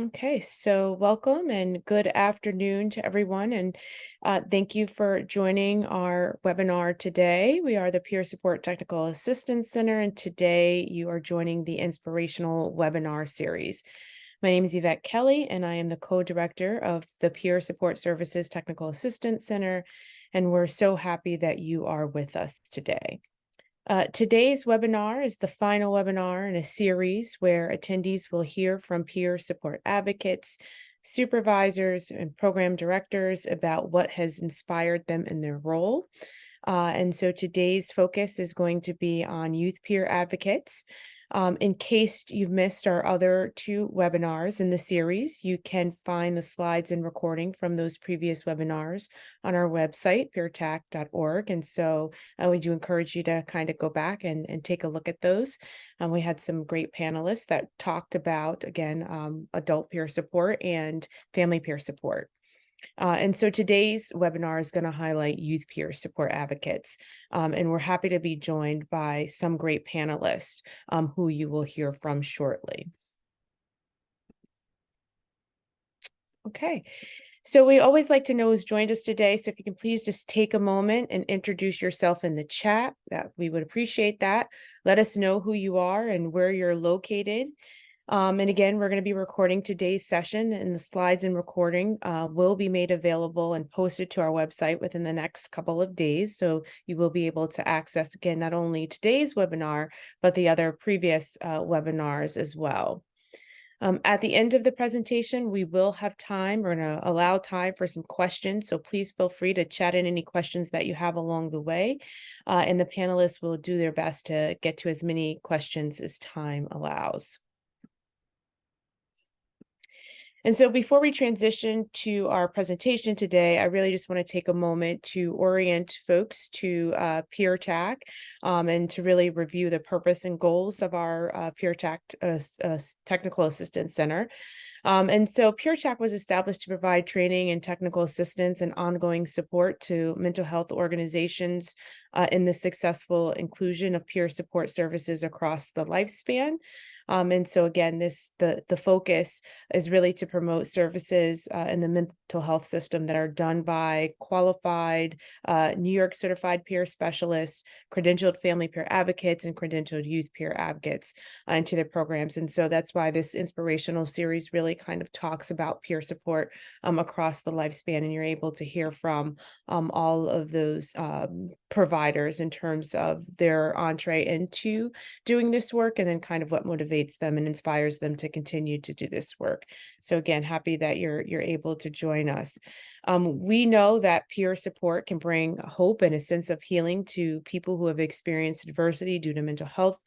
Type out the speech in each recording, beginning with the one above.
Okay, so welcome and good afternoon to everyone, and thank you for joining our webinar today. We are the Peer Support Technical Assistance Center, and today you are joining the inspirational webinar series. My name is Yvette Kelly, and I am the co-director of the Peer Support Services Technical Assistance Center, and we're so happy that you are with us today. Today's webinar is the final webinar in a series where attendees will hear from peer support advocates, supervisors, and program directors about what has inspired them in their role. And so today's focus is going to be on youth peer advocates. In case you've missed our other two webinars in the series, you can find the slides and recording from those previous webinars on our website, peertac.org. And so we do encourage you to kind of go back and take a look at those. We had some great panelists that talked about, again, adult peer support and family peer support. And so today's webinar is going to highlight youth peer support advocates. And we're happy to be joined by some great panelists who you will hear from shortly. Okay, so we always like to know who's joined us today. So if you can please just take a moment and introduce yourself in the chat, that we would appreciate that. Let us know who you are and where you're located. And again, we're going to be recording today's session, and the slides and recording will be made available and posted to our website within the next couple of days. So you will be able to access, again, not only today's webinar, but the other previous webinars as well. At the end of the presentation, we will have time. We're going to allow time for some questions. So please feel free to chat in any questions that you have along the way. And the panelists will do their best to get to as many questions as time allows. And so before we transition to our presentation today, I really just want to take a moment to orient folks to PeerTac and to really review the purpose and goals of our PeerTac Technical Assistance Center. And so PeerTac was established to provide training and technical assistance and ongoing support to mental health organizations in the successful inclusion of peer support services across the lifespan. And so again, the focus is really to promote services in the mental health system that are done by qualified New York certified peer specialists, credentialed family peer advocates, and credentialed youth peer advocates into their programs. And so that's why this inspirational series really kind of talks about peer support across the lifespan, and you're able to hear from all of those providers in terms of their entree into doing this work, and then kind of what motivates them and inspires them to continue to do this work. So again, happy that you're able to join us. We know that peer support can bring hope and a sense of healing to people who have experienced adversity due to mental health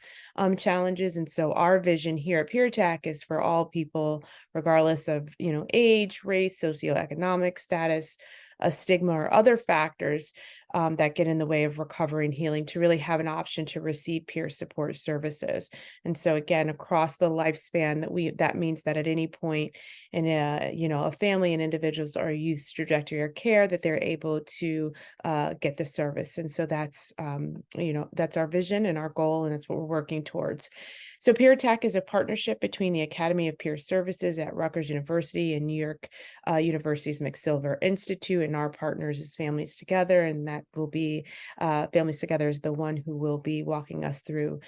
challenges. And so our vision here at PeerTac is for all people, regardless of age, race, socioeconomic status, a stigma, or other factors that get in the way of recovery and healing, to really have an option to receive peer support services. And so again, across the lifespan, that means that at any point in a family and individuals or a youth's trajectory or care, that they're able to get the service. And so that's that's our vision and our goal, and that's what we're working towards. So PeerTac is a partnership between the Academy of Peer Services at Rutgers University and New York University's McSilver Institute, and our partners is Families Together, and that will be Families Together is the one who will be walking us through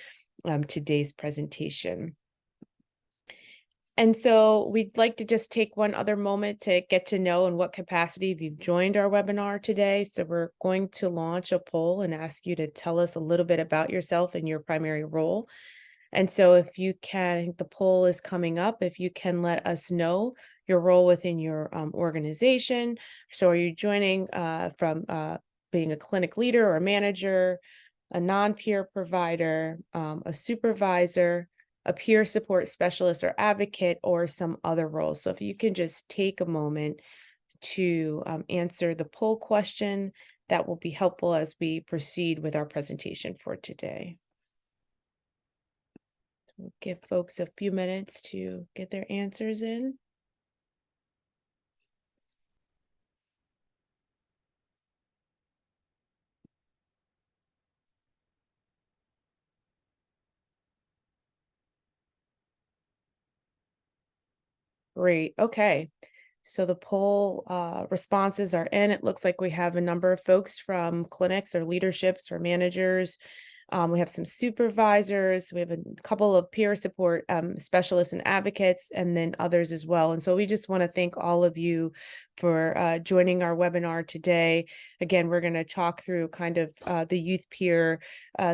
today's presentation. And so we'd like to just take one other moment to get to know in what capacity you've joined our webinar today. So we're going to launch a poll and ask you to tell us a little bit about yourself and your primary role. And so if you can, I think the poll is coming up, if you can let us know your role within your organization. So are you joining from being a clinic leader or a manager, a non-peer provider, a supervisor, a peer support specialist or advocate, or some other role? So if you can just take a moment to answer the poll question, that will be helpful as we proceed with our presentation for today. We'll give folks a few minutes to get their answers in. Great. Okay. So the poll responses are in. It looks like we have a number of folks from clinics or leaderships or managers. We have some supervisors. We have a couple of peer support specialists and advocates, and then others as well. And so we just want to thank all of you for joining our webinar today. Again, we're going to talk through kind of the youth peer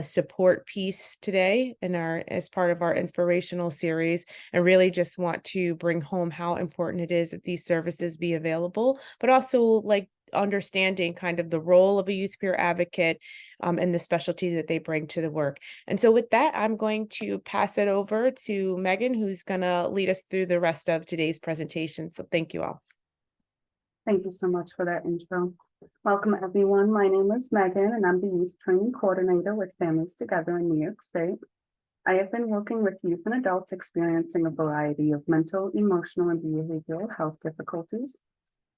support piece today as part of our inspirational series, and really just want to bring home how important it is that these services be available, but also like understanding kind of the role of a youth peer advocate and the specialty that they bring to the work. And so with that, I'm going to pass it over to Megan, who's going to lead us through the rest of today's presentation. So thank you all. Thank you so much for that intro. Welcome everyone. My name is Megan and I'm the Youth Training Coordinator with Families Together in New York State. I have been working with youth and adults experiencing a variety of mental, emotional, and behavioral health difficulties.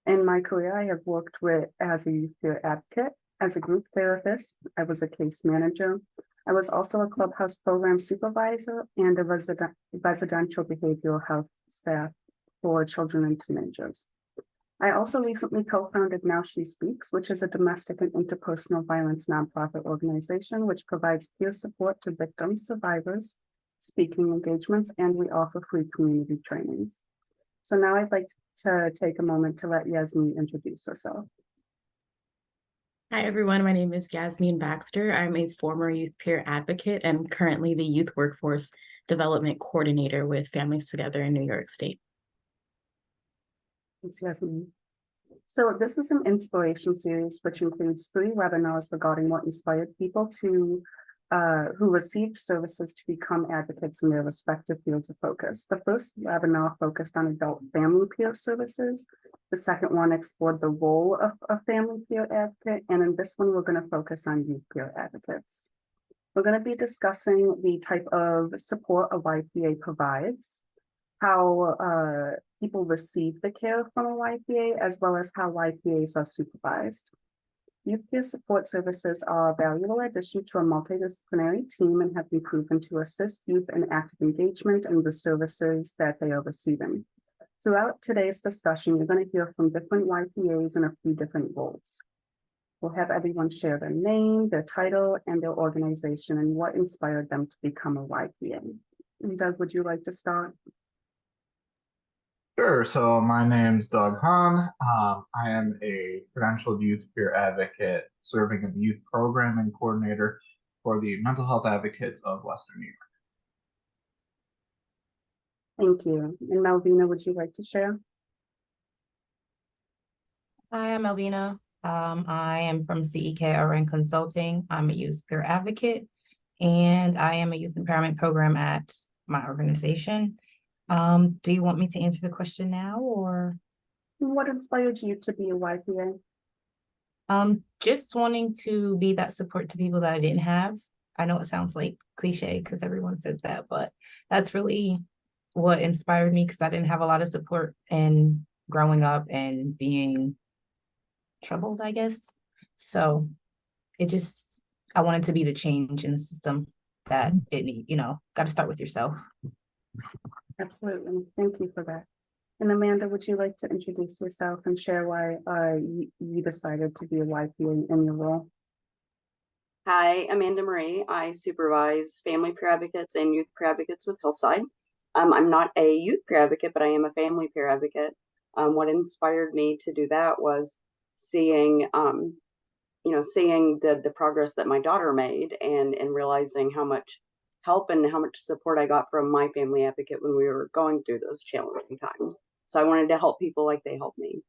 In my career, I have worked as a youth peer advocate, as a group therapist. I was a case manager. I was also a clubhouse program supervisor and a residential behavioral health staff for children and teenagers. I also recently co-founded Now She Speaks, which is a domestic and interpersonal violence nonprofit organization which provides peer support to victims, survivors, speaking engagements, and we offer free community trainings. So now I'd like to take a moment to let Yasmin introduce herself. Hi, everyone. My name is Yasmin Baxter. I'm a former youth peer advocate and currently the Youth Workforce Development Coordinator with Families Together in New York State. Thanks, Yasmin. So this is an inspiration series which includes 3 webinars regarding what inspired people who received services to become advocates in their respective fields of focus. The first webinar focused on adult family peer services. The second one explored the role of a family peer advocate. And in this one, we're going to focus on youth peer advocates. We're going to be discussing the type of support a YPA provides, how people receive the care from a YPA, as well as how YPAs are supervised. Youth peer support services are a valuable addition to a multidisciplinary team and have been proven to assist youth in active engagement in the services that they are receiving. Throughout today's discussion, you're going to hear from different YPAs in a few different roles. We'll have everyone share their name, their title, and their organization and what inspired them to become a YPA. And Doug, would you like to start? Sure. So my name's Doug Hahn. I am a credentialed youth peer advocate serving as the youth programming coordinator for the Mental Health Advocates of Western New York. Thank you. And Melvina, would you like to share? Hi, I'm Melvina. I am from CEKRN Consulting. I'm a youth peer advocate, and I am a youth empowerment program at my organization. Do you want me to answer the question now, or? What inspired you to be a YPA? Just wanting to be that support to people that I didn't have. I know it sounds like cliche because everyone says that, but that's really what inspired me because I didn't have a lot of support in growing up and being troubled, I guess. So I wanted to be the change in the system that it need, got to start with yourself. Absolutely. Thank you for that. And Amanda, would you like to introduce yourself and share why you decided to be a YPA in your role? Hi, Amanda Marie. I supervise family peer advocates and youth peer advocates with Hillside. I'm not a youth peer advocate, but I am a family peer advocate. What inspired me to do that was seeing the progress that my daughter made and realizing how much help and how much support I got from my family advocate when we were going through those challenging times. So I wanted to help people like they helped me.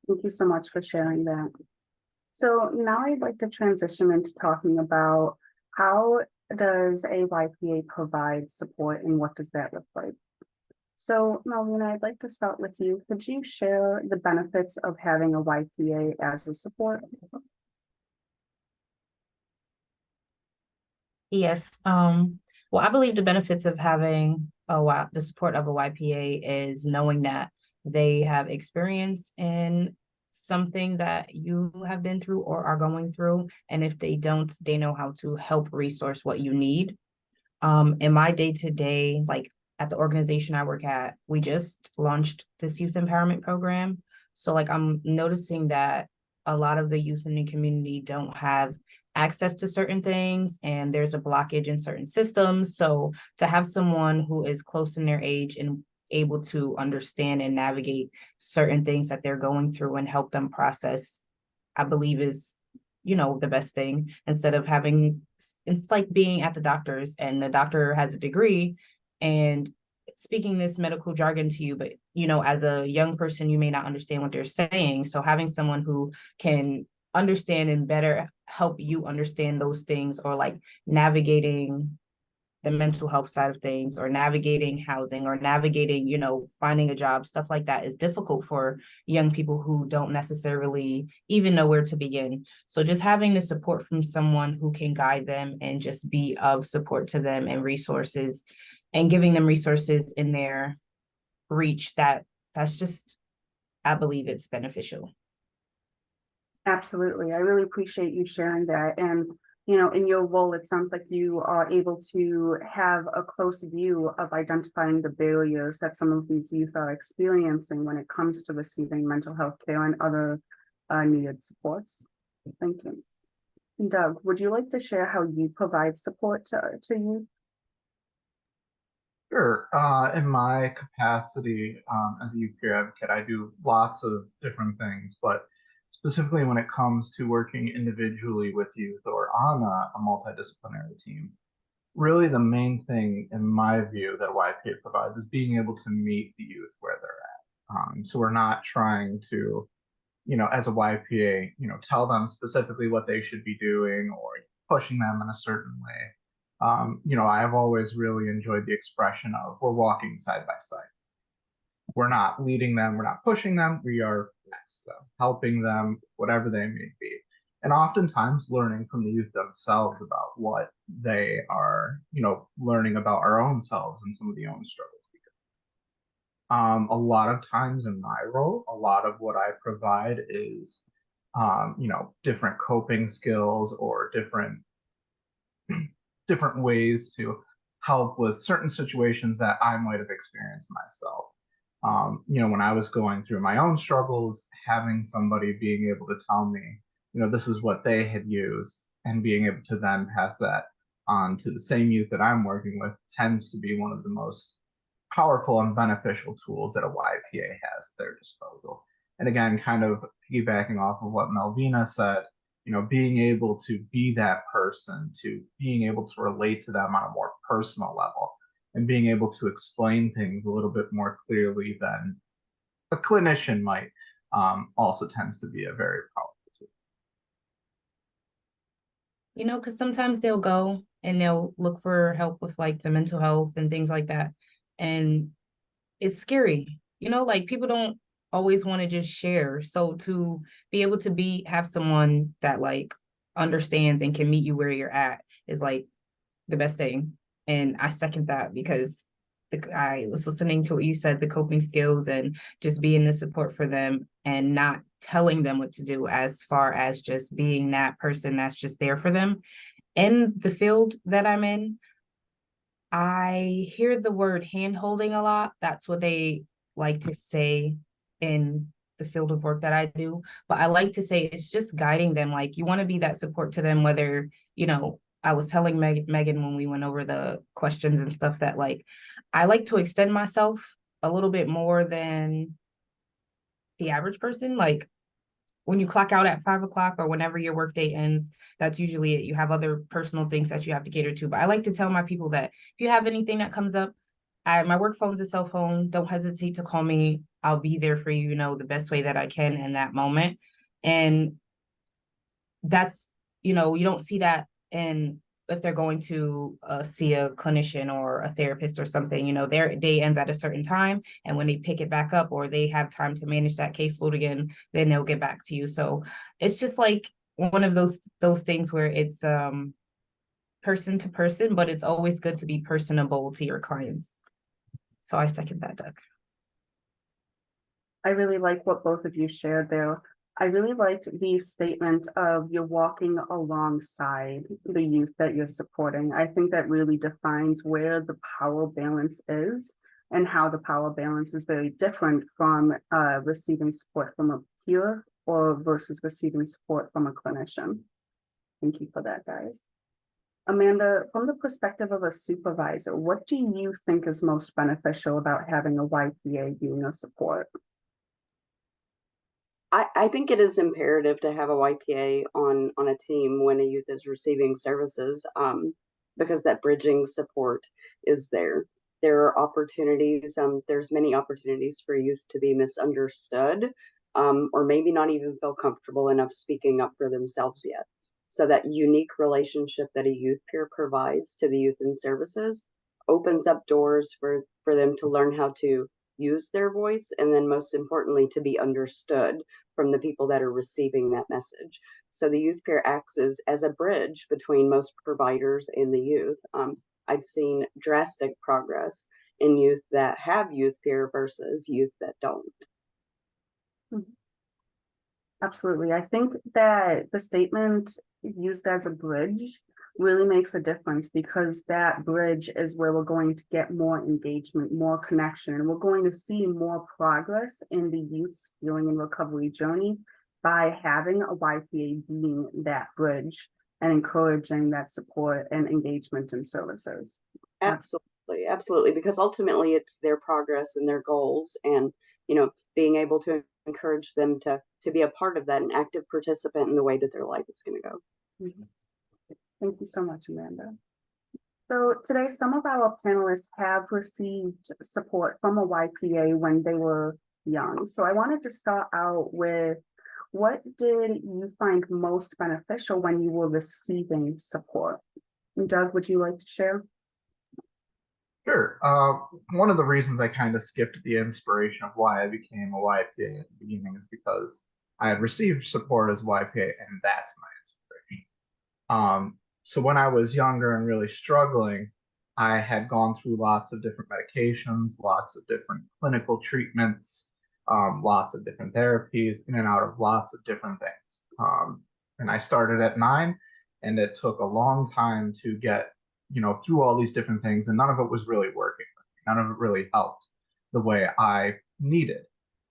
Thank you so much for sharing that. So now I'd like to transition into talking about how does a YPA provide support and what does that look like? So Melvina, I'd like to start with you. Could you share the benefits of having a YPA as a support? Yes. Well, I believe the benefits of having the support of a YPA is knowing that they have experience in something that you have been through or are going through. And if they don't, they know how to help resource what you need. In my day-to-day, like at the organization I work at, we just launched this youth empowerment program. So like I'm noticing that a lot of the youth in the community don't have access to certain things, and there's a blockage in certain systems. So to have someone who is close in their age and able to understand and navigate certain things that they're going through and help them process, I believe is, the best thing, instead of having, it's like being at the doctor's and the doctor has a degree and speaking this medical jargon to you, but as a young person, you may not understand what they're saying. So having someone who can understand and better help you understand those things, or like navigating the mental health side of things, or navigating housing, or navigating, finding a job, stuff like that is difficult for young people who don't necessarily even know where to begin. So just having the support from someone who can guide them and just be of support to them, and resources, and giving them resources in their reach, that's just, I believe it's beneficial. Absolutely. I really appreciate you sharing that. And, in your role, it sounds like you are able to have a close view of identifying the barriers that some of these youth are experiencing when it comes to receiving mental health care and other needed supports. Thank you. Doug, would you like to share how you provide support to youth? Sure. In my capacity as a youth peer advocate, I do lots of different things, but specifically when it comes to working individually with youth or on a multidisciplinary team, really the main thing, in my view, that YPA provides is being able to meet the youth where they're at. So we're not trying to, as a YPA, tell them specifically what they should be doing or pushing them in a certain way. I've always really enjoyed the expression of we're walking side by side. We're not leading them, we're not pushing them, we are next to them, helping them, whatever they may be. And oftentimes learning from the youth themselves about what they are, learning about our own selves and some of the own struggles. A lot of times in my role, a lot of what I provide is, different coping skills or different ways to help with certain situations that I might have experienced myself. When I was going through my own struggles, having somebody being able to tell me, this is what they had used, and being able to then pass that on to the same youth that I'm working with tends to be one of the most powerful and beneficial tools that a YPA has at their disposal. And again, kind of piggybacking off of what Melvina said, being able to be that person, to being able to relate to them on a more personal level, and being able to explain things a little bit more clearly than a clinician might, also tends to be a very powerful tool. Because sometimes they'll go and they'll look for help with like the mental health and things like that. And it's scary, like people don't always want to just share. So to be able to have someone that like understands and can meet you where you're at is like the best thing. And I second that, because I was listening to what you said, the coping skills and just being the support for them and not telling them what to do, as far as just being that person that's just there for them. In the field that I'm in, I hear the word hand holding a lot. That's what they like to say in the field of work that I do. But I like to say it's just guiding them. Like, you want to be that support to them, whether, I was telling Megan when we went over the questions and stuff that like, I like to extend myself a little bit more than the average person. Like, when you clock out at 5 o'clock or whenever your workday ends, that's usually it. You have other personal things that you have to cater to. But I like to tell my people that if you have anything that comes up, my work phone's a cell phone. Don't hesitate to call me. I'll be there for you, the best way that I can in that moment. And that's, you don't see that if they're going to see a clinician or a therapist or something, their day ends at a certain time. And when they pick it back up, or they have time to manage that caseload again, then they'll get back to you. So it's just like one of those things where it's person to person, but it's always good to be personable to your clients. So I second that, Doug. I really like what both of you shared there. I really liked the statement of you're walking alongside the youth that you're supporting. I think that really defines where the power balance is and how the power balance is very different from receiving support from a peer or versus receiving support from a clinician. Thank you for that, guys. Amanda, from the perspective of a supervisor, what do you think is most beneficial about having a YPA being a support? I think it is imperative to have a YPA on a team when a youth is receiving services, because that bridging support is there. There are opportunities, there's many opportunities for youth to be misunderstood, or maybe not even feel comfortable enough speaking up for themselves yet. So that unique relationship that a youth peer provides to the youth in services opens up doors for them to learn how to use their voice, and then most importantly, to be understood from the people that are receiving that message. So the youth peer acts as a bridge between most providers and the youth. I've seen drastic progress in youth that have youth peer versus youth that don't. Absolutely. I think that the statement used as a bridge really makes a difference, because that bridge is where we're going to get more engagement, more connection, and we're going to see more progress in the youth's healing and recovery journey by having a YPA being that bridge and encouraging that support and engagement in services. Absolutely, absolutely, because ultimately it's their progress and their goals, and being able to encourage them to be a part of that, an active participant in the way that their life is going to go. Thank you so much, Amanda. So today, some of our panelists have received support from a YPA when they were young. So I wanted to start out with, what did you find most beneficial when you were receiving support? And Doug, would you like to share? Sure. One of the reasons I kind of skipped the inspiration of why I became a YPA at the beginning is because I had received support as YPA, and that's my inspiration. So when I was younger and really struggling, I had gone through lots of different medications, lots of different clinical treatments, lots of different therapies, in and out of lots of different things. And I started at 9, and it took a long time to get through all these different things, and none of it was really working. None of it really helped the way I needed.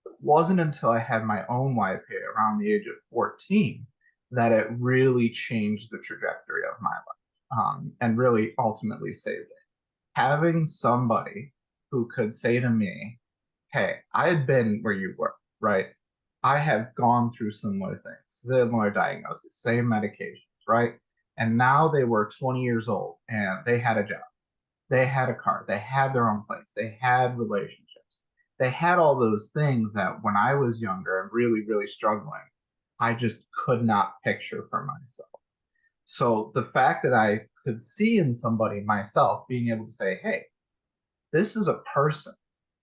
It wasn't until I had my own YPA around the age of 14 that it really changed the trajectory of my life, and really ultimately saved it. Having somebody who could say to me, hey, I had been where you were, right? I have gone through similar things, similar diagnoses, same medications, right? And now they were 20 years old and they had a job, they had a car, they had their own place, they had relationships, they had all those things that when I was younger and really, really struggling, I just could not picture for myself. So the fact that I could see in somebody myself being able to say, hey, this is a person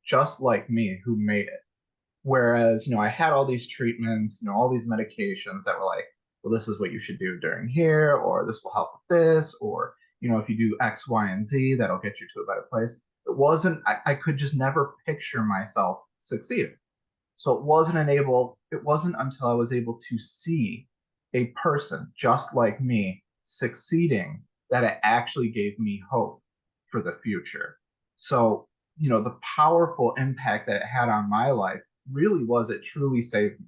just like me who made it. Whereas, I had all these treatments, all these medications that were like, well, this is what you should do during here, or this will help with this, or, if you do X, Y, and Z, that'll get you to a better place. I could just never picture myself succeeding. So it wasn't until I was able to see a person just like me succeeding that it actually gave me hope for the future. So, the powerful impact that it had on my life really was, it truly saved me.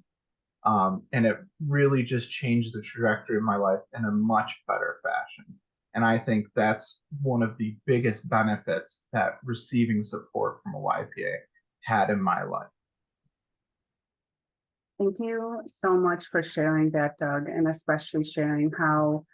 And it really just changed the trajectory of my life in a much better fashion. And I think that's one of the biggest benefits that receiving support from a YPA had in my life. Thank you so much for sharing that, Doug, and especially sharing how,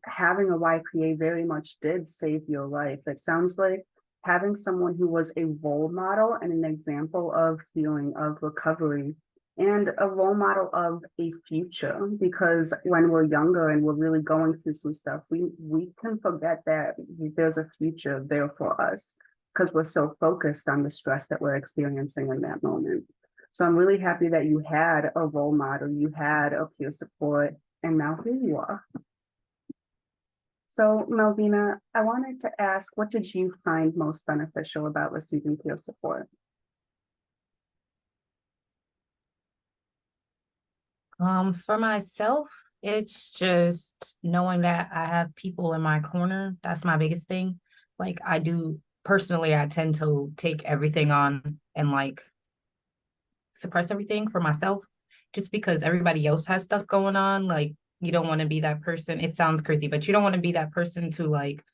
having a YPA very much did save your life. It sounds like having someone who was a role model and an example of healing, of recovery, and a role model of a future, because when we're younger and we're really going through some stuff, we can forget that there's a future there for us because we're so focused on the stress that we're experiencing in that moment. So I'm really happy that you had a role model, you had a peer support, and now here you are. So Melvina, I wanted to ask, what did you find most beneficial about receiving peer support? For myself, it's just knowing that I have people in my corner. That's my biggest thing. Like I do personally, I tend to take everything on and like suppress everything for myself just because everybody else has stuff going on. Like you don't want to be that person. It sounds crazy, but you don't want to be that person to like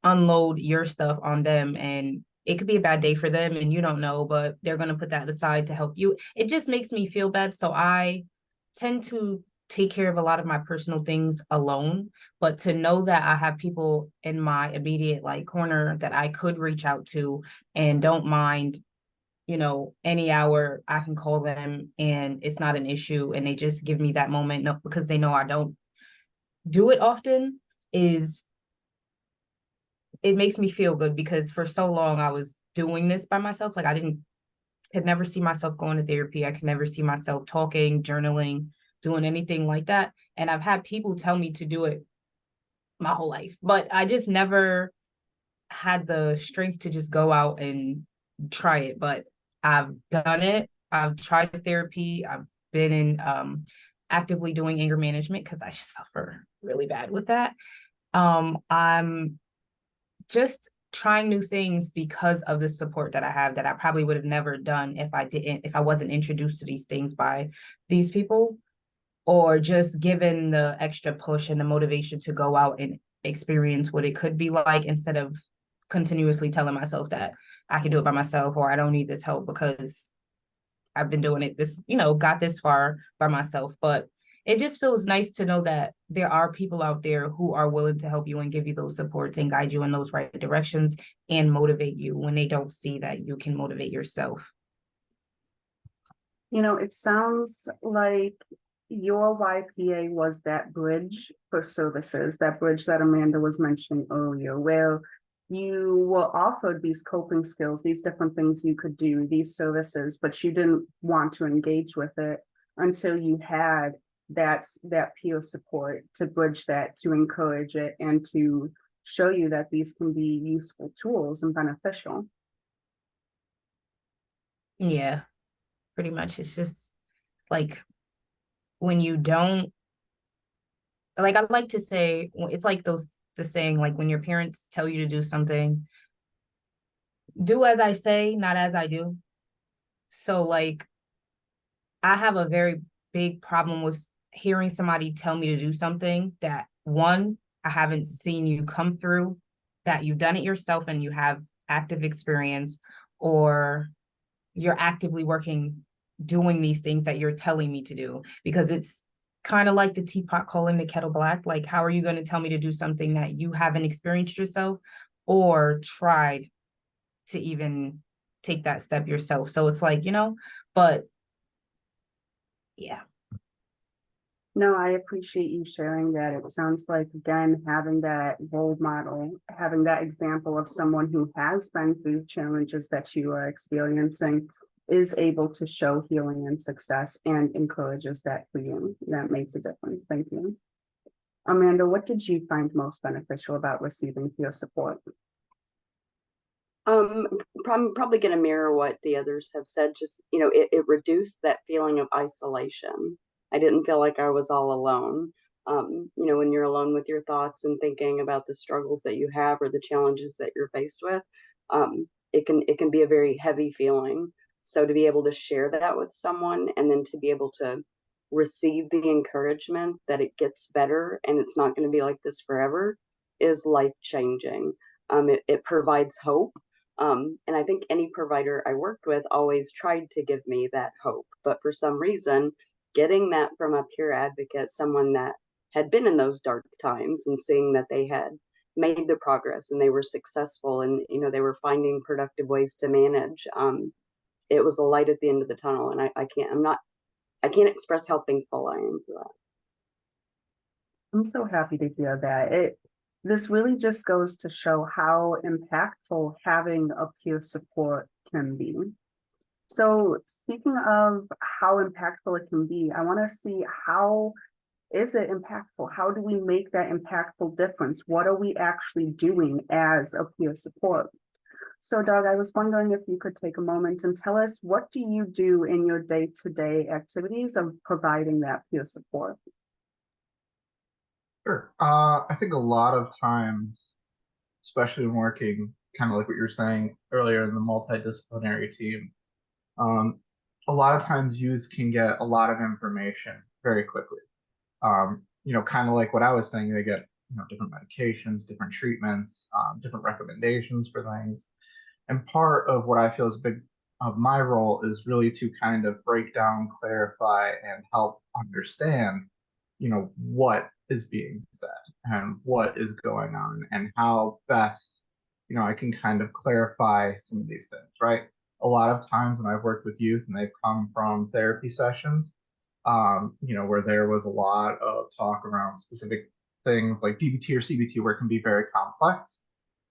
unload your stuff on them, and it could be a bad day for them and you don't know, but they're going to put that aside to help you. It just makes me feel bad. So I tend to take care of a lot of my personal things alone, but to know that I have people in my immediate like corner that I could reach out to and don't mind, any hour I can call them and it's not an issue, and they just give me that moment, no, because they know I don't do it often, is it makes me feel good, because for so long I was doing this by myself. Like could never see myself going to therapy. I could never see myself talking, journaling, doing anything like that. And I've had people tell me to do it my whole life, but I just never had the strength to just go out and try it. But I've done it. I've tried therapy. I've been in actively doing anger management because I suffer really bad with that. I'm just trying new things because of the support that I have, that I probably would have never done if I wasn't introduced to these things by these people, or just given the extra push and the motivation to go out and experience what it could be like, instead of continuously telling myself that I can do it by myself or I don't need this help because I've been doing it got this far by myself. But it just feels nice to know that there are people out there who are willing to help you and give you those supports and guide you in those right directions and motivate you when they don't see that you can motivate yourself. It sounds like your YPA was that bridge for services, that bridge that Amanda was mentioning earlier, where you were offered these coping skills, these different things you could do, these services, but you didn't want to engage with it until you had that peer support to bridge that, to encourage it, and to show you that these can be useful tools and beneficial. Yeah, pretty much. It's just like when you don't, like, I like to say, it's like the saying, like when your parents tell you to do something, do as I say, not as I do. So like I have a very big problem with hearing somebody tell me to do something that, one, I haven't seen you come through, that you've done it yourself and you have active experience, or you're actively working doing these things that you're telling me to do. Because it's kind of like the teapot calling the kettle black. Like, how are you going to tell me to do something that you haven't experienced yourself or tried to even take that step yourself? So it's like, but yeah. No, I appreciate you sharing that. It sounds like, again, having that role model, having that example of someone who has been through challenges that you are experiencing, is able to show healing and success and encourages that for you. That makes a difference. Thank you. Amanda, what did you find most beneficial about receiving peer support? Probably going to mirror what the others have said. Just, it reduced that feeling of isolation. I didn't feel like I was all alone. When you're alone with your thoughts and thinking about the struggles that you have or the challenges that you're faced with, it can be a very heavy feeling. So to be able to share that with someone, and then to be able to receive the encouragement that it gets better and it's not going to be like this forever, is life changing. It provides hope. And I think any provider I worked with always tried to give me that hope. But for some reason, getting that from a peer advocate, someone that had been in those dark times, and seeing that they had made the progress and they were successful, and they were finding productive ways to manage, it was a light at the end of the tunnel. And I can't express how thankful I am for that. I'm so happy to hear that. This really just goes to show how impactful having a peer support can be. So speaking of how impactful it can be, I want to see, how is it impactful? How do we make that impactful difference? What are we actually doing as a peer support? So Doug, I was wondering if you could take a moment and tell us, what do you do in your day-to-day activities of providing that peer support? Sure. I think a lot of times, especially when working kind of like what you were saying earlier in the multidisciplinary team, um, a lot of times youth can get a lot of information very quickly. Kind of like what I was saying, they get, different medications, different treatments, different recommendations for things. And part of what I feel is big of my role is really to kind of break down, clarify, and help understand, what is being said and what is going on and how best, I can kind of clarify some of these things, right? A lot of times when I've worked with youth and they've come from therapy sessions, where there was a lot of talk around specific things like DBT or CBT, where it can be very complex.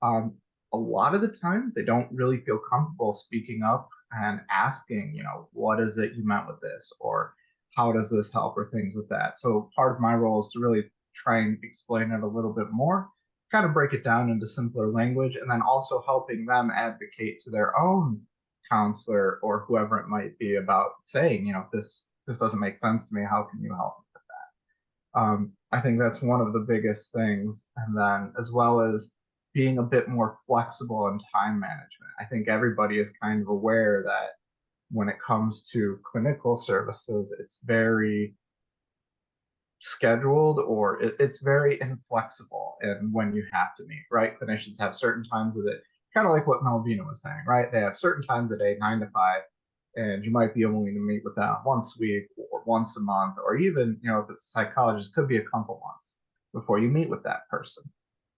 Um, a lot of the times they don't really feel comfortable speaking up and asking, what is it you meant with this, or how does this help, or things with that. So part of my role is to really try and explain it a little bit more, kind of break it down into simpler language, and then also helping them advocate to their own counselor or whoever it might be about saying, this doesn't make sense to me. How can you help me with that? I think that's one of the biggest things. And then as well as being a bit more flexible in time management. I think everybody is kind of aware that when it comes to clinical services, it's very scheduled, or it's very inflexible and when you have to meet, right? Clinicians have certain times of it, kind of like what Melvina was saying, right? They have certain times a day, 9 to 5, and you might be only to meet with them once a week or once a month, or even, if it's a psychologist, it could be a couple months before you meet with that person.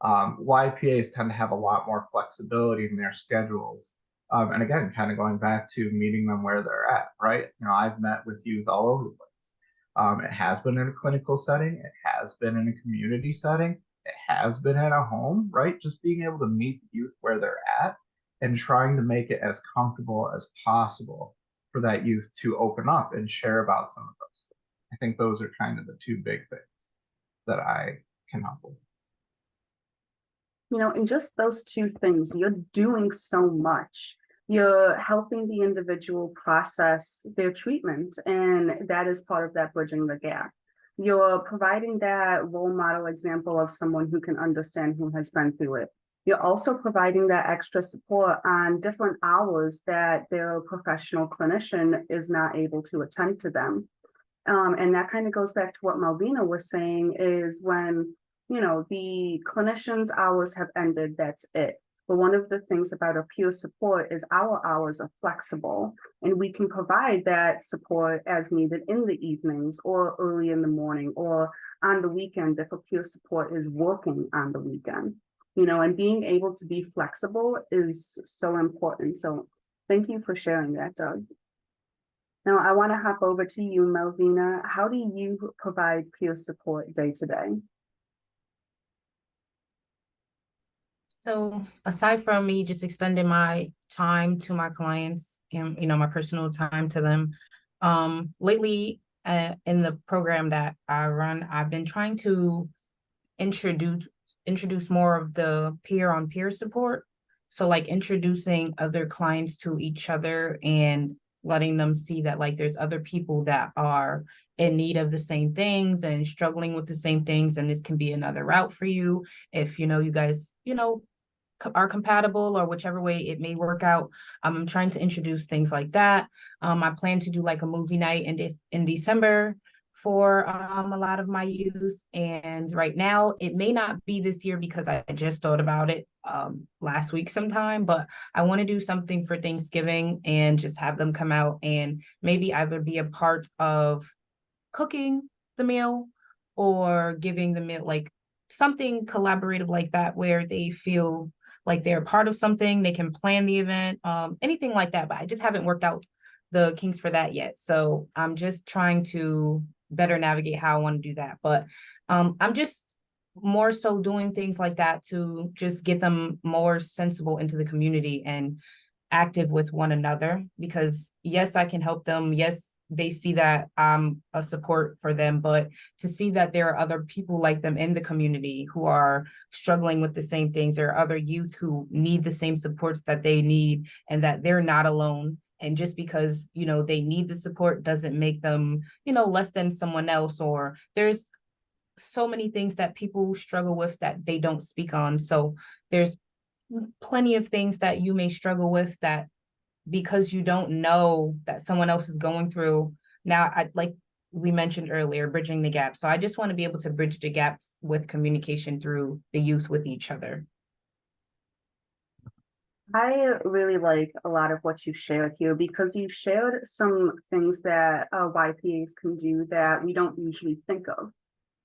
YPAs tend to have a lot more flexibility in their schedules. And again, kind of going back to meeting them where they're at, right? I've met with youth all over the place. It has been in a clinical setting. It has been in a community setting. It has been in a home, right? Just being able to meet the youth where they're at and trying to make it as comfortable as possible for that youth to open up and share about some of those things. I think those are kind of the two big things that I can help with. In just those two things, you're doing so much. You're helping the individual process their treatment, and that is part of that bridging the gap. You're providing that role model example of someone who can understand, who has been through it. You're also providing that extra support on different hours that their professional clinician is not able to attend to them. And that kind of goes back to what Malvina was saying, is when the clinician's hours have ended, that's it. But one of the things about a peer support is our hours are flexible, and we can provide that support as needed in the evenings or early in the morning or on the weekend if a peer support is working on the weekend. And being able to be flexible is so important. So thank you for sharing that, Doug. Now I want to hop over to you, Melvina. How do you provide peer support day to day? So aside from me just extending my time to my clients and, my personal time to them, lately in the program that I run, I've been trying to introduce more of the peer-on-peer support. So like introducing other clients to each other and letting them see that like there's other people that are in need of the same things and struggling with the same things, and this can be another route for you if you guys are compatible, or whichever way it may work out. I'm trying to introduce things like that. I plan to do like a movie night in December for a lot of my youth, and right now it may not be this year because I just thought about it last week sometime, but I want to do something for Thanksgiving and just have them come out and maybe either be a part of cooking the meal or giving the meal, like something collaborative like that, where they feel like they're part of something, they can plan the event, anything like that. But I just haven't worked out the kinks for that yet. So I'm just trying to better navigate how I want to do that. But I'm just more so doing things like that to just get them more sensible into the community and active with one another, because yes, I can help them. Yes, they see that I'm a support for them, but to see that there are other people like them in the community who are struggling with the same things. There are other youth who need the same supports that they need, and that they're not alone. And just because, they need the support doesn't make them, less than someone else. Or there's so many things that people struggle with that they don't speak on. So there's plenty of things that you may struggle with that, because you don't know that someone else is going through. Now, like we mentioned earlier, bridging the gap. So I just want to be able to bridge the gap with communication through the youth with each other. I really like a lot of what you shared here, because you shared some things that YPAs can do that we don't usually think of,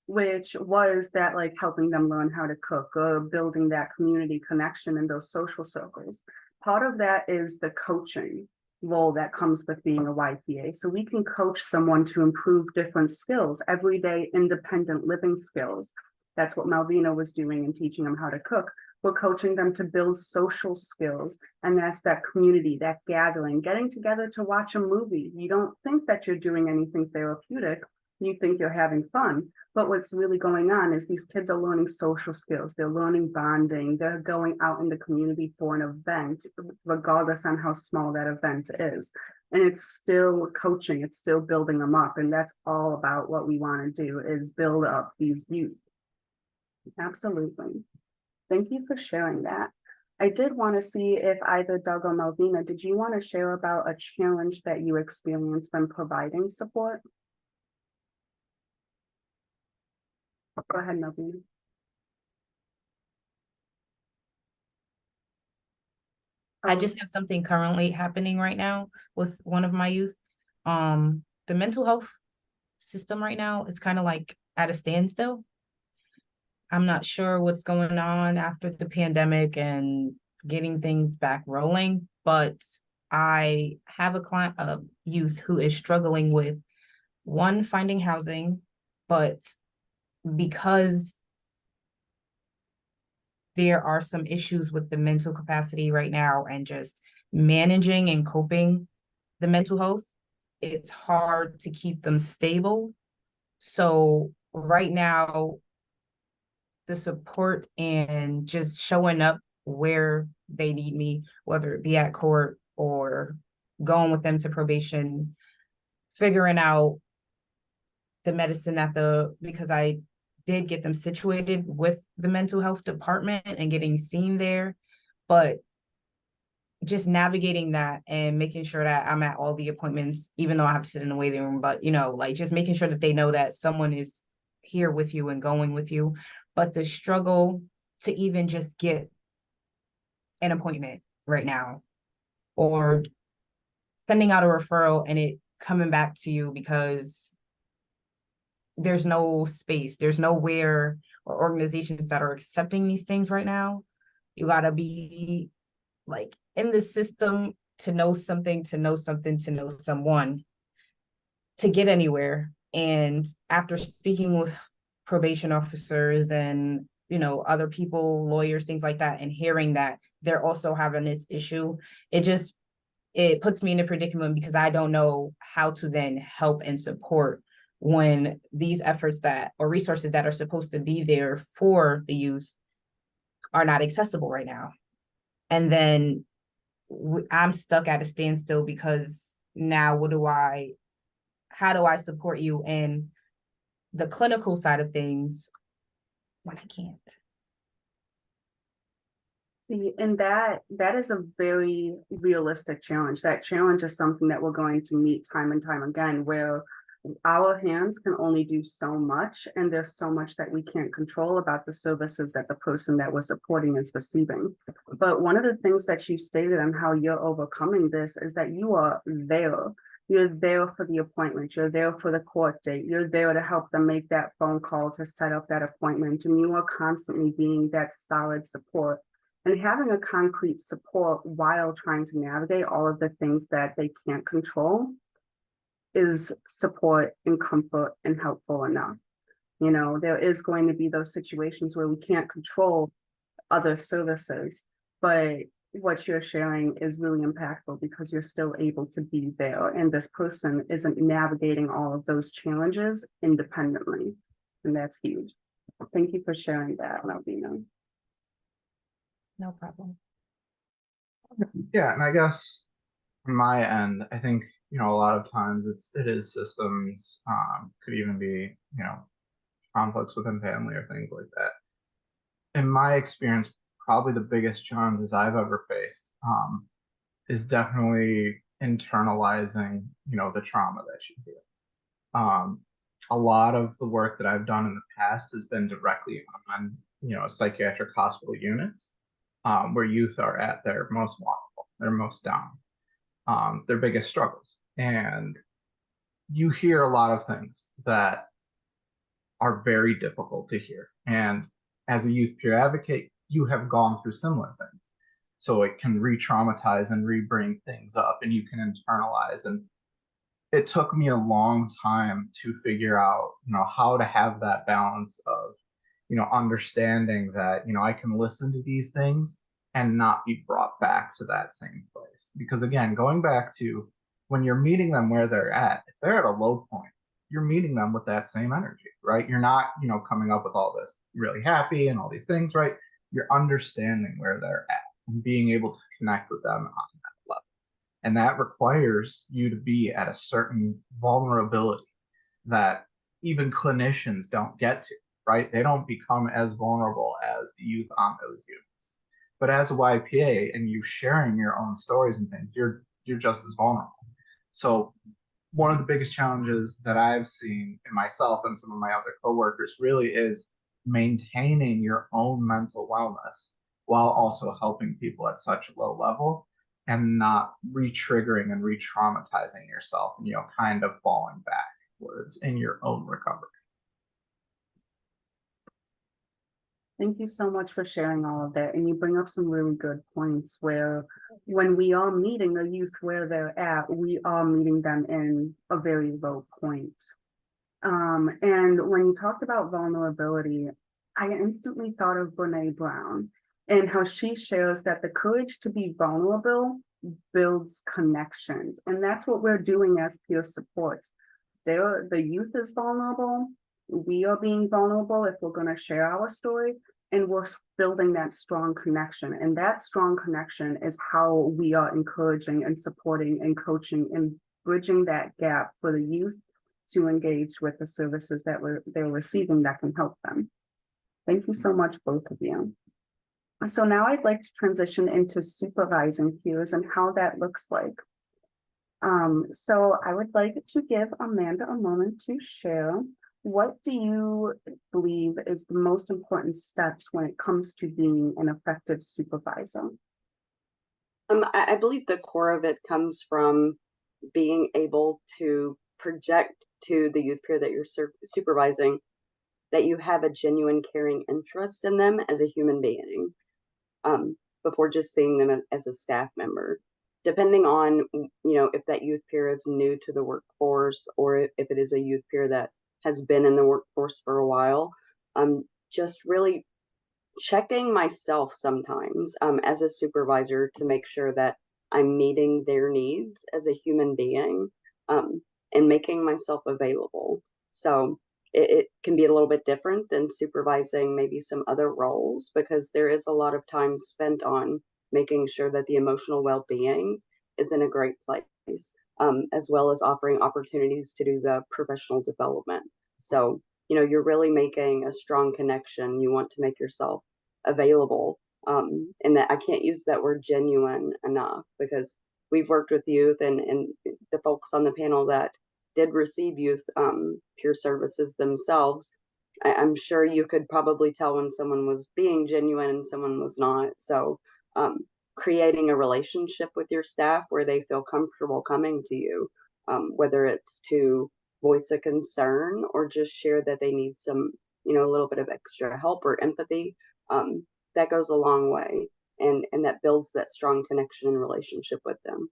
which was that, like, helping them learn how to cook or building that community connection in those social circles. Part of that is the coaching role that comes with being a YPA. So we can coach someone to improve different skills, everyday independent living skills. That's what Malvina was doing and teaching them how to cook. We're coaching them to build social skills. And that's that community, that gathering, getting together to watch a movie. You don't think that you're doing anything therapeutic. You think you're having fun. But what's really going on is these kids are learning social skills. They're learning bonding. They're going out in the community for an event, regardless on how small that event is. And it's still coaching. It's still building them up. And that's all about what we want to do, is build up these youth. Absolutely. Thank you for sharing that. I did want to see if either Doug or Malvina, did you want to share about a challenge that you experienced when providing support? Go ahead, Malvina. I just have something currently happening right now with one of my youth. The mental health system right now is kind of like at a standstill. I'm not sure what's going on after the pandemic and getting things back rolling, but I have a youth who is struggling with, one, finding housing, but because there are some issues with the mental capacity right now and just managing and coping the mental health, it's hard to keep them stable. So right now, the support and just showing up where they need me, whether it be at court or going with them to probation, figuring out the medicine because I did get them situated with the mental health department and getting seen there, but just navigating that and making sure that I'm at all the appointments, even though I have to sit in the waiting room, but like just making sure that they know that someone is here with you and going with you. But the struggle to even just get an appointment right now, or sending out a referral and it coming back to you because there's no space, there's nowhere or organizations that are accepting these things right now. You got to be like in the system to know something, to know something, to know someone to get anywhere. And after speaking with probation officers and other people, lawyers, things like that, and hearing that they're also having this issue, it puts me in a predicament, because I don't know how to then help and support when these efforts or resources that are supposed to be there for the youth are not accessible right now. And then I'm stuck at a standstill, because now how do I support you in the clinical side of things when I can't? See, and that is a very realistic challenge. That challenge is something that we're going to meet time and time again, where our hands can only do so much, and there's so much that we can't control about the services that the person that we're supporting is receiving. But one of the things that you stated on how you're overcoming this is that you are there. You're there for the appointment. You're there for the court date. You're there to help them make that phone call to set up that appointment. And you are constantly being that solid support. And having a concrete support while trying to navigate all of the things that they can't control is support and comfort and helpful enough. There is going to be those situations where we can't control other services, but what you're sharing is really impactful because you're still able to be there, and this person isn't navigating all of those challenges independently, and that's huge. Thank you for sharing that, Malvina. No problem. Yeah, and I guess from my end, I think, you know, a lot of times it is systems, could even be, you know, conflicts within family or things like that. In my experience, probably the biggest challenges I've ever faced, is definitely internalizing, you know, the trauma that you feel. A lot of the work that I've done in the past has been directly on, you know, psychiatric hospital units, where youth are at their most vulnerable, their most down, their biggest struggles. And you hear a lot of things that are very difficult to hear. And as a youth peer advocate, you have gone through similar things. So it can re-traumatize and re-bring things up, and you can internalize. And it took me a long time to figure out, you know, how to have that balance of, you know, understanding that, you know, I can listen to these things and not be brought back to that same place. Because again, going back to when you're meeting them where they're at, if they're at a low point, you're meeting them with that same energy, right? You're not, you know, coming up with all this really happy and all these things, right? You're understanding where they're at and being able to connect with them on that level. And that requires you to be at a certain vulnerability that even clinicians don't get to, right? They don't become as vulnerable as the youth on those units. But as a YPA and you sharing your own stories and things, you're just as vulnerable. So one of the biggest challenges that I've seen in myself and some of my other coworkers really is maintaining your own mental wellness while also helping people at such a low level and not re-triggering and re-traumatizing yourself and, you know, kind of falling backwards in your own recovery. Thank you so much for sharing all of that. And you bring up some really good points where when we are meeting a youth where they're at, we are meeting them in a very low point. And when you talked about vulnerability, I instantly thought of Brene Brown and how she shares that the courage to be vulnerable builds connections. And that's what we're doing as peer support. The youth is vulnerable. We are being vulnerable if we're going to share our story, and we're building that strong connection. And that strong connection is how we are encouraging and supporting and coaching and bridging that gap for the youth to engage with the services that they're receiving that can help them. Thank you so much, both of you. So now I'd like to transition into supervising peers and how that looks like. So I would like to give Amanda a moment to share. What do you believe is the most important steps when it comes to being an effective supervisor? I believe the core of it comes from being able to project to the youth peer that you're supervising that you have a genuine caring interest in them as a human being, before just seeing them as a staff member. Depending on, you know, if that youth peer is new to the workforce or if it is a youth peer that has been in the workforce for a while, just really checking myself sometimes as a supervisor to make sure that I'm meeting their needs as a human being, and making myself available. So it can be a little bit different than supervising maybe some other roles, because there is a lot of time spent on making sure that the emotional well-being is in a great place, as well as offering opportunities to do the professional development. So, you know, you're really making a strong connection. You want to make yourself available. And that I can't use that word genuine enough, because we've worked with youth and the folks on the panel that did receive youth peer services themselves. I'm sure you could probably tell when someone was being genuine and someone was not. So creating a relationship with your staff where they feel comfortable coming to you, whether it's to voice a concern or just share that they need some, you know, a little bit of extra help or empathy, that goes a long way, and that builds that strong connection and relationship with them.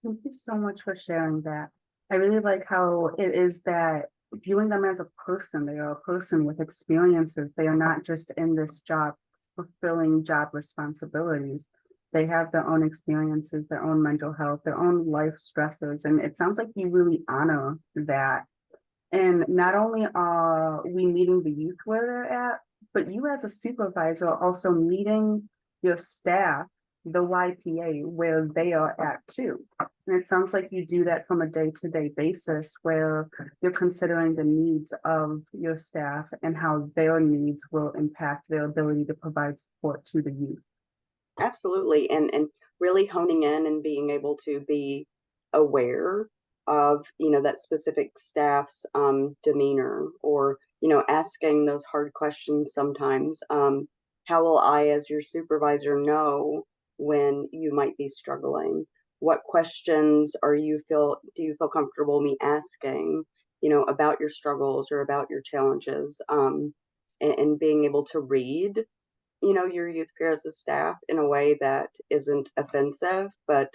Thank you so much for sharing that. I really like how it is that viewing them as a person, they are a person with experiences. They are not just in this job fulfilling job responsibilities. They have their own experiences, their own mental health, their own life stressors. And it sounds like you really honor that. And not only are we meeting the youth where they're at, but you as a supervisor are also meeting your staff, the YPA, where they are at too. And it sounds like you do that from a day-to-day basis where you're considering the needs of your staff and how their needs will impact their ability to provide support to the youth. Absolutely. And really honing in and being able to be aware of, that specific staff's demeanor, or, asking those hard questions sometimes. How will I, as your supervisor, know when you might be struggling? What questions do you feel comfortable me asking, about your struggles or about your challenges? And being able to read your youth peer as a staff in a way that isn't offensive, but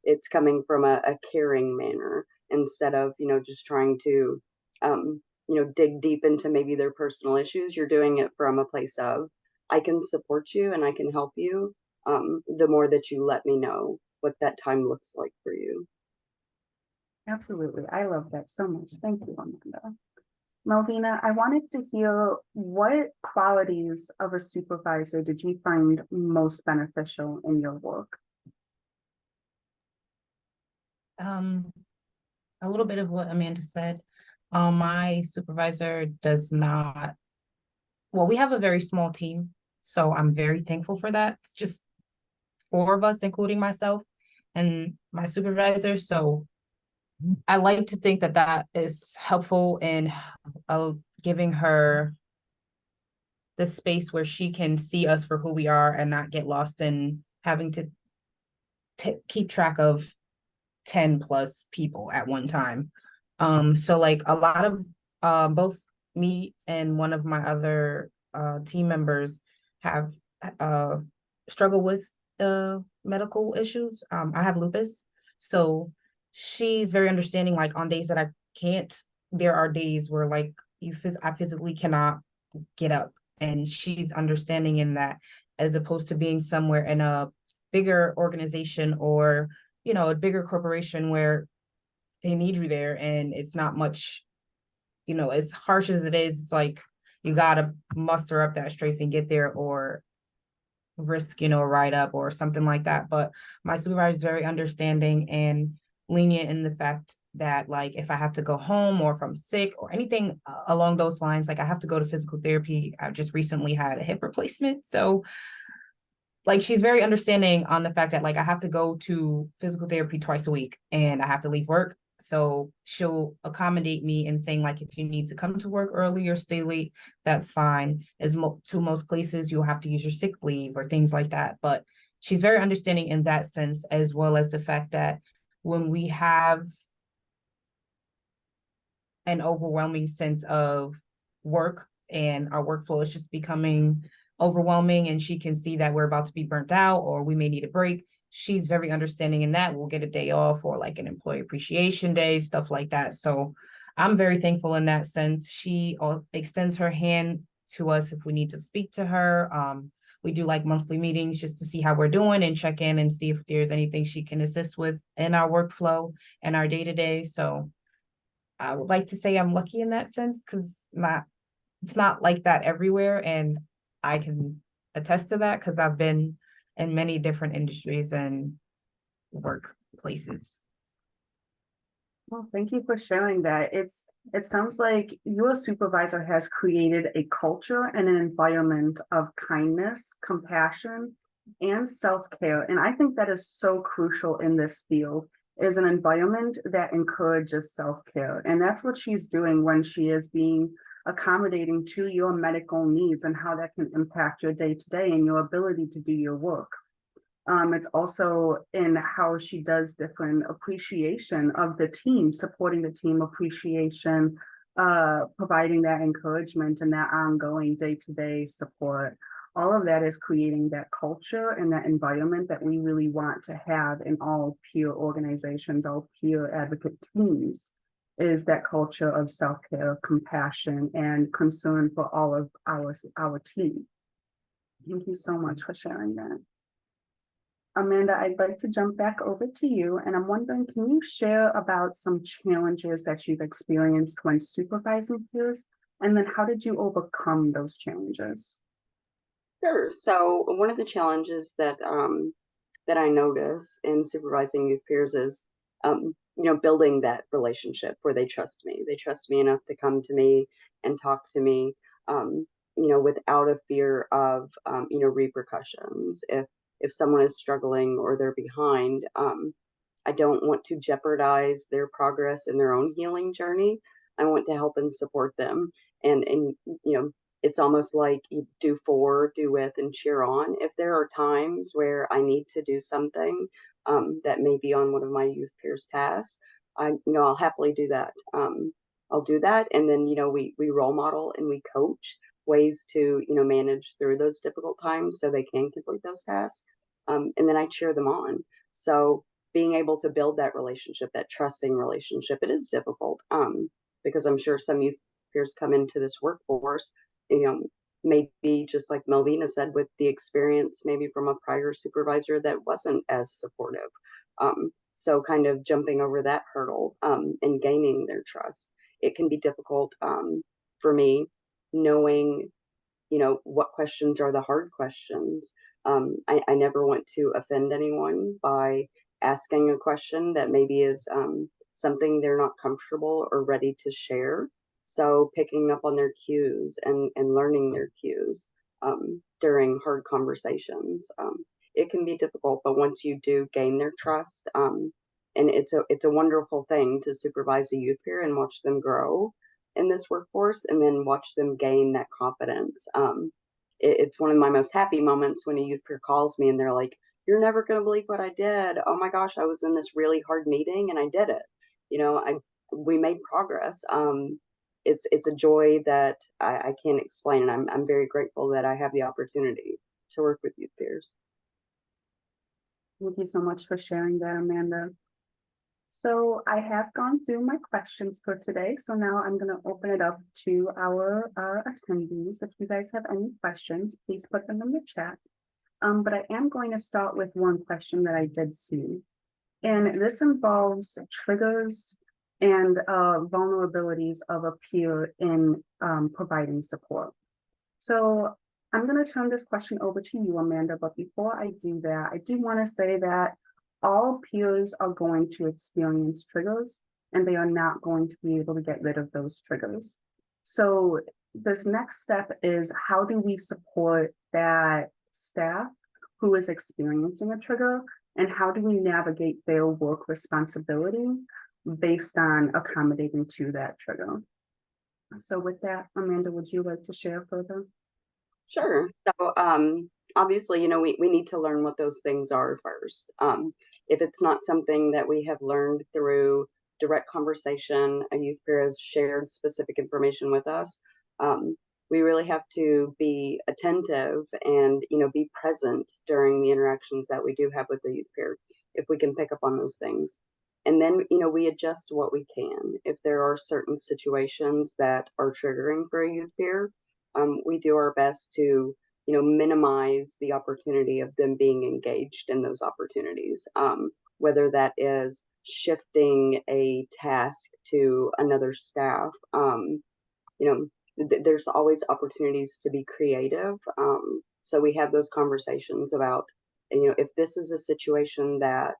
it's coming from a caring manner, instead of, just trying to, dig deep into maybe their personal issues. You're doing it from a place of, I can support you and I can help you, the more that you let me know what that time looks like for you. Absolutely. I love that so much. Thank you, Amanda. Melvina, I wanted to hear what qualities of a supervisor did you find most beneficial in your work? A little bit of what Amanda said. My supervisor does not, well, we have a very small team, so I'm very thankful for that. It's just 4 of us, including myself and my supervisor. So I like to think that that is helpful in giving her the space where she can see us for who we are and not get lost in having to keep track of 10 plus people at one time. So like a lot of both me and one of my other team members have struggled with medical issues. I have lupus, so she's very understanding. Like on days that I can't, there are days where like I physically cannot get up, and she's understanding in that, as opposed to being somewhere in a bigger organization or a bigger corporation where they need you there and it's not much, as harsh as it is, it's like you gotta muster up that strength and get there, or risk, a write up or something like that. But my supervisor is very understanding and lenient in the fact that like if I have to go home or if I'm sick or anything along those lines, like I have to go to physical therapy. I just recently had a hip replacement, so like she's very understanding on the fact that like I have to go to physical therapy twice a week and I have to leave work. So she'll accommodate me in saying like, if you need to come to work early or stay late, that's fine. To most places, you'll have to use your sick leave or things like that. But she's very understanding in that sense, as well as the fact that when we have an overwhelming sense of work and our workflow is just becoming overwhelming and she can see that we're about to be burnt out or we may need a break, she's very understanding in that. We'll get a day off or like an employee appreciation day, stuff like that. So I'm very thankful in that sense. She extends her hand to us if we need to speak to her. We do like monthly meetings just to see how we're doing and check in and see if there's anything she can assist with in our workflow and our day-to-day. So I would like to say I'm lucky in that sense, because it's not like that everywhere. And I can attest to that because I've been in many different industries and workplaces. Well, thank you for sharing that. It sounds like your supervisor has created a culture and an environment of kindness, compassion, and self-care. And I think that is so crucial in this field, is an environment that encourages self-care. And that's what she's doing when she is being accommodating to your medical needs and how that can impact your day-to-day and your ability to do your work. It's also in how she does different appreciation of the team, supporting the team, appreciation, providing that encouragement and that ongoing day-to-day support. All of that is creating that culture and that environment that we really want to have in all peer organizations, all peer advocate teams, is that culture of self-care, compassion, and concern for all of our team. Thank you so much for sharing that. Amanda, I'd like to jump back over to you, and I'm wondering, can you share about some challenges that you've experienced when supervising peers, and then how did you overcome those challenges? Sure. So one of the challenges that I notice in supervising youth peers is, building that relationship where they trust me. They trust me enough to come to me and talk to me, without a fear of, repercussions. If someone is struggling or they're behind, I don't want to jeopardize their progress in their own healing journey. I want to help and support them. And it's almost like you do for, do with, and cheer on. If there are times where I need to do something that may be on one of my youth peers' tasks, I'll happily do that. I'll do that, and then we role model and we coach ways to manage through those difficult times so they can complete those tasks, and then I cheer them on. So being able to build that relationship, that trusting relationship, it is difficult, because I'm sure some youth peers come into this workforce, maybe just like Melvina said, with the experience maybe from a prior supervisor that wasn't as supportive. So kind of jumping over that hurdle, and gaining their trust, it can be difficult, for me, knowing what questions are the hard questions. I never want to offend anyone by asking a question that maybe is something they're not comfortable or ready to share. So picking up on their cues and learning their cues during hard conversations, it can be difficult, but once you do gain their trust, and it's a wonderful thing to supervise a youth peer and watch them grow in this workforce and then watch them gain that confidence. It's one of my most happy moments when a youth peer calls me and they're like, "You're never going to believe what I did. Oh my gosh, I was in this really hard meeting and I did it. We made progress." It's a joy that I can't explain, and I'm very grateful that I have the opportunity to work with youth peers. Thank you so much for sharing that, Amanda. So I have gone through my questions for today. So now I'm going to open it up to our attendees. If you guys have any questions, please put them in the chat. But I am going to start with one question that I did see. And this involves triggers and vulnerabilities of a peer in providing support. So I'm going to turn this question over to you, Amanda. But before I do that, I do want to say that all peers are going to experience triggers, and they are not going to be able to get rid of those triggers. So this next step is, how do we support that staff who is experiencing a trigger, and how do we navigate their work responsibility based on accommodating to that trigger? So with that, Amanda, would you like to share further? Sure. So obviously, we need to learn what those things are first. If it's not something that we have learned through direct conversation, a youth peer has shared specific information with us, we really have to be attentive and be present during the interactions that we do have with the youth peer, if we can pick up on those things. And then we adjust what we can. If there are certain situations that are triggering for a youth peer, we do our best to minimize the opportunity of them being engaged in those opportunities, whether that is shifting a task to another staff. There's always opportunities to be creative, so we have those conversations about if this is a situation that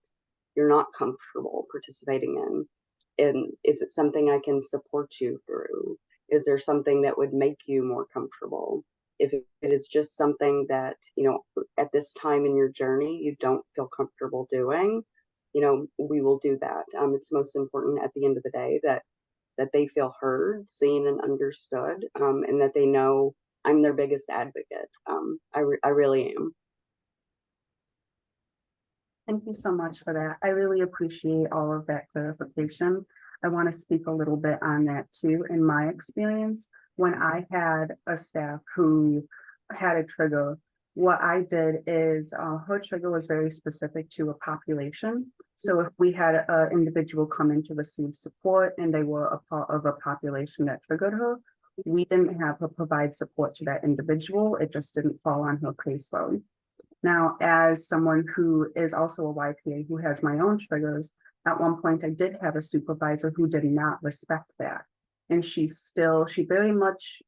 you're not comfortable participating in, and is it something I can support you through? Is there something that would make you more comfortable? If it is just something that, at this time in your journey, you don't feel comfortable doing, we will do that. It's most important at the end of the day that they feel heard, seen, and understood, and that they know I'm their biggest advocate. I really am. Thank you so much for that. I really appreciate all of that clarification. I want to speak a little bit on that too. In my experience, when I had a staff who had a trigger, what I did is her trigger was very specific to a population. So if we had an individual come in to receive support and they were a part of a population that triggered her, we didn't have her provide support to that individual. It just didn't fall on her caseload. Now, as someone who is also a YPA who has my own triggers, at one point I did have a supervisor who did not respect that. And she very much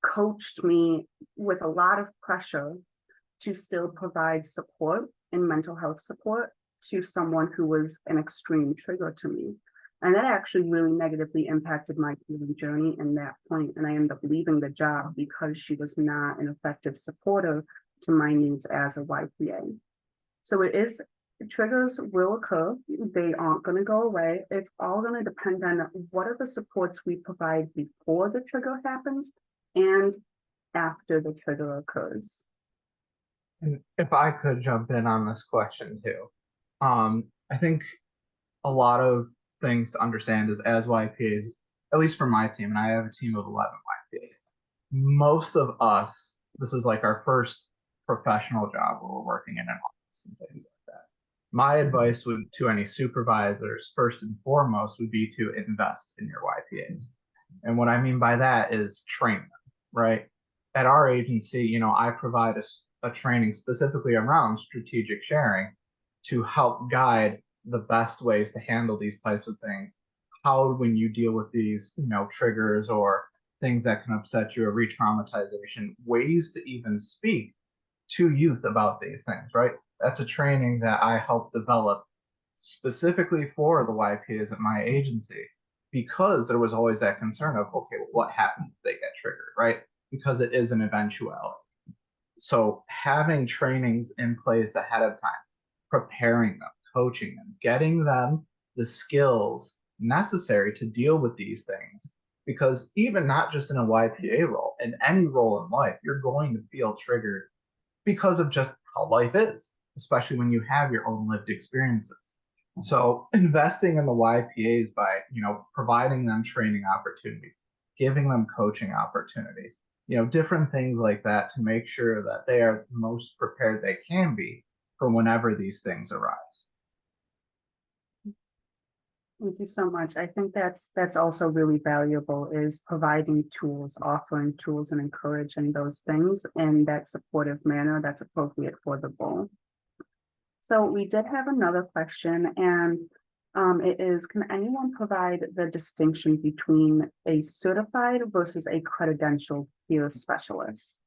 coached me with a lot of pressure to still provide support and mental health support to someone who was an extreme trigger to me. And that actually really negatively impacted my healing journey in that point. And I ended up leaving the job because she was not an effective supporter to my needs as a YPA. So triggers will occur. They aren't going to go away. It's all going to depend on what are the supports we provide before the trigger happens and after the trigger occurs. And if I could jump in on this question too, I think a lot of things to understand is as YPAs, at least for my team, and I have a team of 11 YPAs, most of us, this is like our first professional job where we're working in an office and things like that. My advice to any supervisors, first and foremost, would be to invest in your YPAs. And what I mean by that is train them, right? At our agency, I provide a training specifically around strategic sharing to help guide the best ways to handle these types of things. How, when you deal with these, triggers or things that can upset you or re-traumatization, ways to even speak to youth about these things, right? That's a training that I helped develop specifically for the YPAs at my agency, because there was always that concern of, okay, well, what happens if they get triggered, right? Because it is an eventuality. So having trainings in place ahead of time, preparing them, coaching them, getting them the skills necessary to deal with these things, because even not just in a YPA role, in any role in life, you're going to feel triggered because of just how life is, especially when you have your own lived experiences. So investing in the YPAs by, providing them training opportunities, giving them coaching opportunities, different things like that to make sure that they are the most prepared they can be for whenever these things arise. Thank you so much. I think that's also really valuable, is providing tools, offering tools and encouraging those things in that supportive manner that's appropriate for the role. So we did have another question, and it is, can anyone provide the distinction between a certified versus a credentialed peer specialist?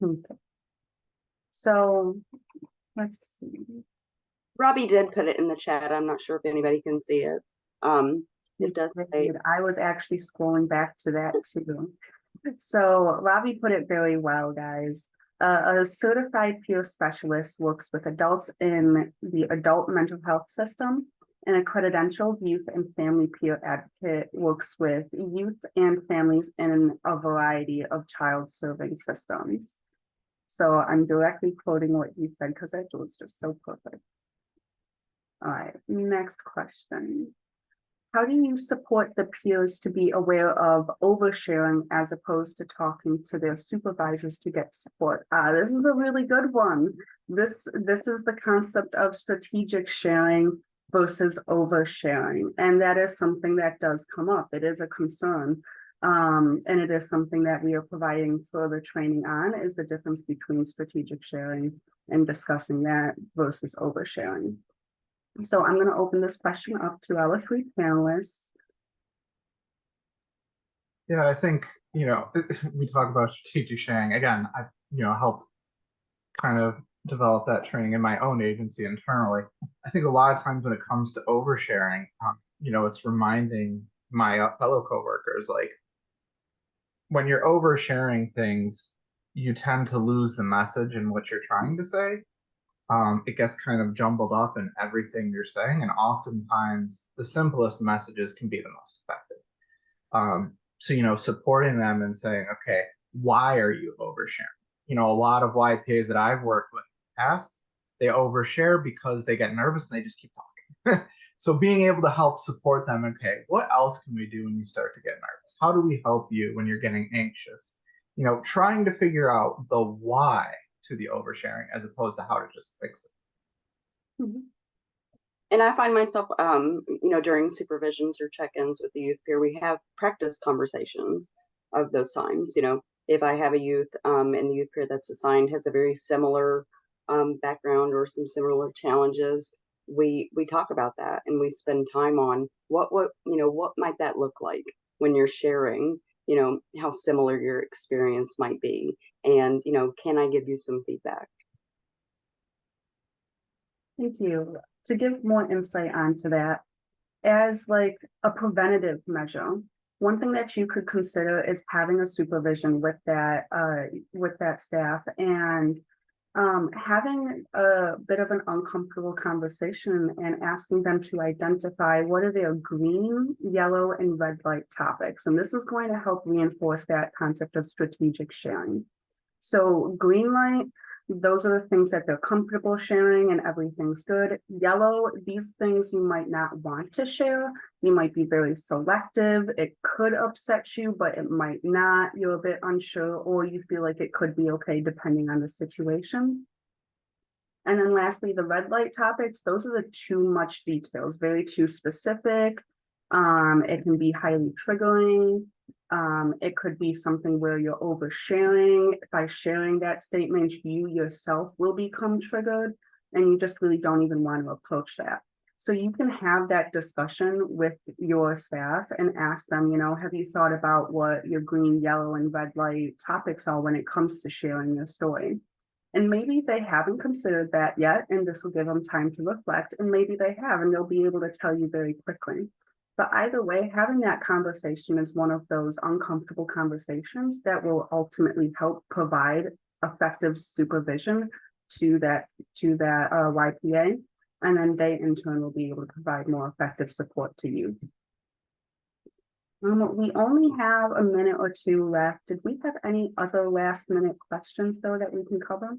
Okay. So let's see. Robbie did put it in the chat. I'm not sure if anybody can see it. It does say, I was actually scrolling back to that too. So Robbie put it very well, guys. A certified peer specialist works with adults in the adult mental health system, and a credentialed youth and family peer advocate works with youth and families in a variety of child serving systems. So I'm directly quoting what he said because that was just so perfect. All right, next question. How do you support the peers to be aware of oversharing as opposed to talking to their supervisors to get support? This is a really good one. This is the concept of strategic sharing versus oversharing. And that is something that does come up. It is a concern. And it is something that we are providing further training on, is the difference between strategic sharing and discussing that versus oversharing. So I'm going to open this question up to our 3 panelists. Yeah, I think, we talk about strategic sharing. Again, I've, helped kind of develop that training in my own agency internally. I think a lot of times when it comes to oversharing, it's reminding my fellow coworkers, like, when you're oversharing things, you tend to lose the message in what you're trying to say. It gets kind of jumbled up in everything you're saying, and oftentimes the simplest messages can be the most effective. So, supporting them and saying, okay, why are you oversharing? A lot of YPAs that I've worked with in the past, they overshare because they get nervous and they just keep talking. So being able to help support them, okay, what else can we do when you start to get nervous? How do we help you when you're getting anxious? Trying to figure out the why to the oversharing as opposed to how to just fix it. Mm-hmm. And I find myself, during supervisions or check-ins with the youth peer, we have practice conversations of those times. If I have a youth and the youth peer that's assigned has a very similar background or some similar challenges, we talk about that and we spend time on what might that look like when you're sharing, how similar your experience might be, and can I give you some feedback? Thank you. To give more insight onto that, as like a preventative measure, one thing that you could consider is having a supervision with that staff, and having a bit of an uncomfortable conversation and asking them to identify what are their green, yellow, and red light topics. And this is going to help reinforce that concept of strategic sharing. So green light, those are the things that they're comfortable sharing and everything's good. Yellow, these things you might not want to share. You might be very selective. It could upset you, but it might not. You're a bit unsure, or you feel like it could be okay depending on the situation. And then lastly, the red light topics, those are the too much details, very too specific. It can be highly triggering. It could be something where you're oversharing. By sharing that statement, you yourself will become triggered, and you just really don't even want to approach that. So you can have that discussion with your staff and ask them, have you thought about what your green, yellow, and red light topics are when it comes to sharing your story? And maybe they haven't considered that yet, and this will give them time to reflect, and maybe they have, and they'll be able to tell you very quickly. But either way, having that conversation is one of those uncomfortable conversations that will ultimately help provide effective supervision to that YPA, and then they in turn will be able to provide more effective support to you. We only have a minute or two left. Did we have any other last minute questions though that we can cover?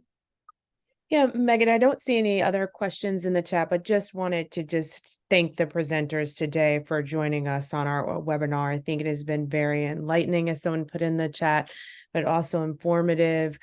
Yeah, Megan, I don't see any other questions in the chat, but just wanted to thank the presenters today for joining us on our webinar. I think it has been very enlightening, as someone put in the chat, but also informative,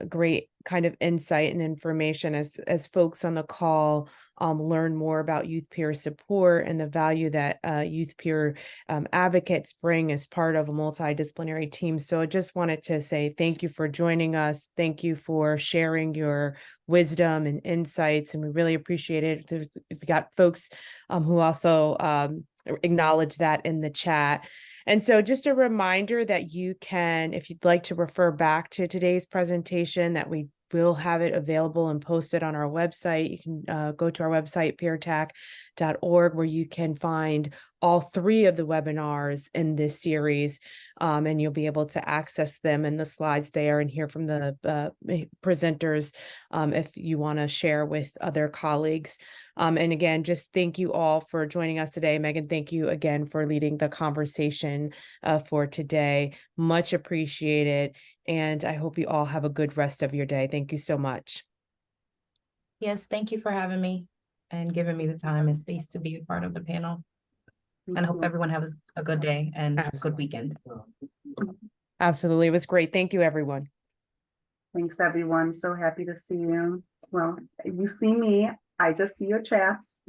great kind of insight and information as folks on the call learn more about youth peer support and the value that youth peer advocates bring as part of a multidisciplinary team. So I just wanted to say thank you for joining us. Thank you for sharing your wisdom and insights, and we really appreciate it. We got folks who also acknowledge that in the chat. And so just a reminder that you can, if you'd like to refer back to today's presentation, that we will have it available and posted on our website. You can go to our website, peertac.org, where you can find all 3 of the webinars in this series, and you'll be able to access them in the slides there and hear from the presenters if you want to share with other colleagues. And again, just thank you all for joining us today. Megan, thank you again for leading the conversation for today. Much appreciated. And I hope you all have a good rest of your day. Thank you so much. Yes, thank you for having me and giving me the time and space to be a part of the panel. And I hope everyone has a good day and a good weekend. Absolutely. It was great. Thank you, everyone. Thanks, everyone. So happy to see you. Well, you see me. I just see your chats.